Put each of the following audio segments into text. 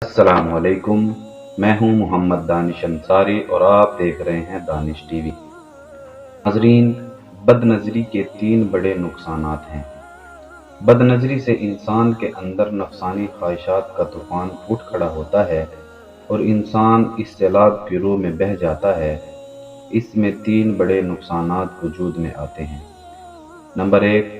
السلام علیکم، میں ہوں محمد دانش انصاری اور آپ دیکھ رہے ہیں دانش ٹی وی۔ ناظرین، بد نظری کے 3 بڑے نقصانات ہیں۔ بد نظری سے انسان کے اندر نفسانی خواہشات کا طوفان پھوٹ کھڑا ہوتا ہے اور انسان اس سیلاب کی روح میں بہہ جاتا ہے۔ اس میں 3 بڑے نقصانات وجود میں آتے ہیں۔ نمبر 1،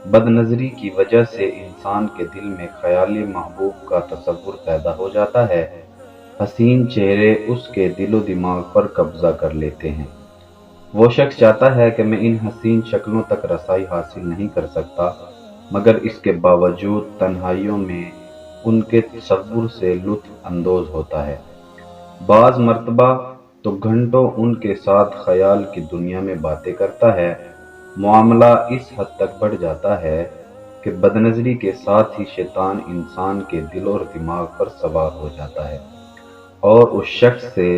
بد نظری کی وجہ سے انسان کے دل میں خیالی محبوب کا تصور پیدا ہو جاتا ہے۔ حسین چہرے اس کے دل و دماغ پر قبضہ کر لیتے ہیں۔ وہ شخص چاہتا ہے کہ میں ان حسین شکلوں تک رسائی حاصل نہیں کر سکتا، مگر اس کے باوجود تنہائیوں میں ان کے تصور سے لطف اندوز ہوتا ہے۔ بعض مرتبہ تو گھنٹوں ان کے ساتھ خیال کی دنیا میں باتیں کرتا ہے۔ معاملہ اس حد تک بڑھ جاتا ہے کہ بد نظری کے ساتھ ہی شیطان انسان کے دل اور دماغ پر سوار ہو جاتا ہے اور اس شخص سے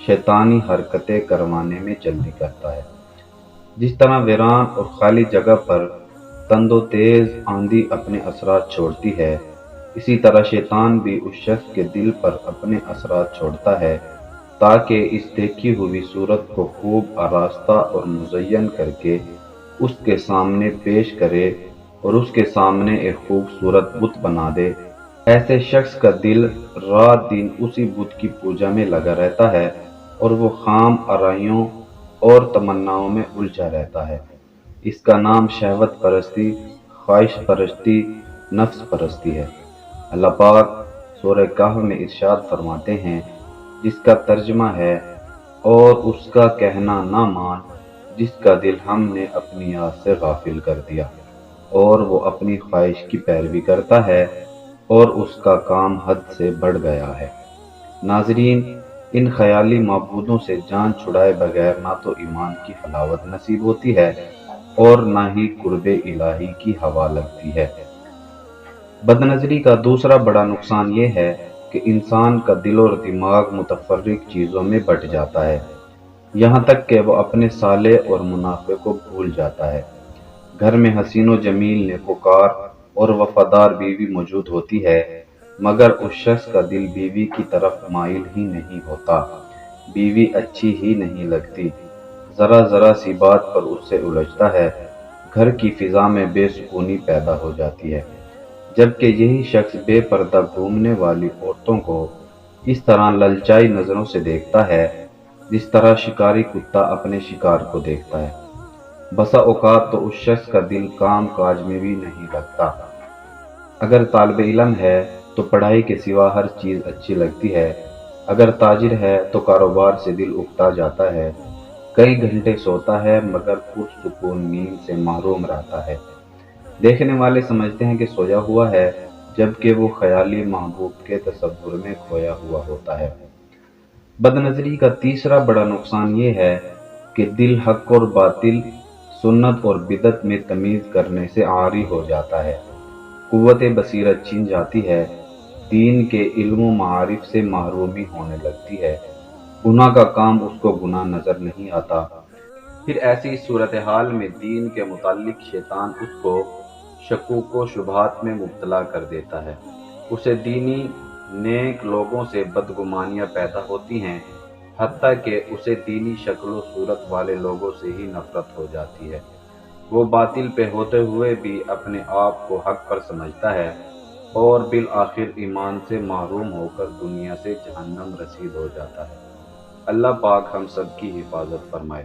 شیطانی حرکتیں کروانے میں جلدی کرتا ہے۔ جس طرح ویران اور خالی جگہ پر تند و تیز آندھی اپنے اثرات چھوڑتی ہے، اسی طرح شیطان بھی اس شخص کے دل پر اپنے اثرات چھوڑتا ہے تاکہ اس دیکھی ہوئی صورت کو خوب آراستہ اور مزین کر کے اس کے سامنے پیش کرے اور اس کے سامنے ایک خوبصورت بت بنا دے۔ ایسے شخص کا دل رات دن اسی بت کی پوجا میں لگا رہتا ہے اور وہ خام آرائیوں اور تمناؤں میں الجھا رہتا ہے۔ اس کا نام شہوت پرستی، خواہش پرستی، نفس پرستی ہے۔ اللہ پاک سورہ کہف میں ارشاد فرماتے ہیں، جس کا ترجمہ ہے، اور اس کا کہنا نہ مان جس کا دل ہم نے اپنی یاد سے غافل کر دیا، اور وہ اپنی خواہش کی پیروی کرتا ہے اور اس کا کام حد سے بڑھ گیا ہے۔ ناظرین، ان خیالی معبودوں سے جان چھڑائے بغیر نہ تو ایمان کی حلاوت نصیب ہوتی ہے اور نہ ہی قرب الہی کی ہوا لگتی ہے۔ بد نظری کا دوسرا بڑا نقصان یہ ہے کہ انسان کا دل اور دماغ متفرق چیزوں میں بٹ جاتا ہے، یہاں تک کہ وہ اپنے صالح اور منافع کو بھول جاتا ہے۔ گھر میں حسین و جمیل، نیکوکار اور وفادار بیوی موجود ہوتی ہے، مگر اس شخص کا دل بیوی کی طرف مائل ہی نہیں ہوتا۔ بیوی اچھی ہی نہیں لگتی، ذرا سی بات پر اس سے الجھتا ہے۔ گھر کی فضا میں بے سکونی پیدا ہو جاتی ہے، جبکہ یہی شخص بے پردہ گھومنے والی عورتوں کو اس طرح للچائی نظروں سے دیکھتا ہے جس طرح شکاری کتا اپنے شکار کو دیکھتا ہے۔ بسا اوقات تو اس شخص کا دل کام کاج میں بھی نہیں لگتا۔ اگر طالب علم ہے تو پڑھائی کے سوا ہر چیز اچھی لگتی ہے، اگر تاجر ہے تو کاروبار سے دل اکتا جاتا ہے، کئی گھنٹے سوتا ہے مگر پرسکون نیند سے محروم رہتا ہے۔ دیکھنے والے سمجھتے ہیں کہ سویا ہوا ہے، جبکہ وہ خیالی محبوب کے تصور میں کھویا ہوا ہوتا ہے۔ بد نظری کا تیسرا بڑا نقصان یہ ہے کہ دل حق اور باطل، سنت اور بدعت میں تمیز کرنے سے عاری ہو جاتا ہے۔ قوت بصیرت چھن جاتی ہے، دین کے علم و معارف سے محرومی ہونے لگتی ہے، گناہ کا کام اس کو گناہ نظر نہیں آتا۔ پھر ایسی صورتحال میں دین کے متعلق شیطان اس کو شکوک و شبہات میں مبتلا کر دیتا ہے۔ اسے دینی نیک لوگوں سے بدگمانیاں پیدا ہوتی ہیں، حتیٰ کہ اسے دینی شکل و صورت والے لوگوں سے ہی نفرت ہو جاتی ہے۔ وہ باطل پہ ہوتے ہوئے بھی اپنے آپ کو حق پر سمجھتا ہے اور بالآخر ایمان سے محروم ہو کر دنیا سے جہنم رسید ہو جاتا ہے۔ اللہ پاک ہم سب کی حفاظت فرمائے۔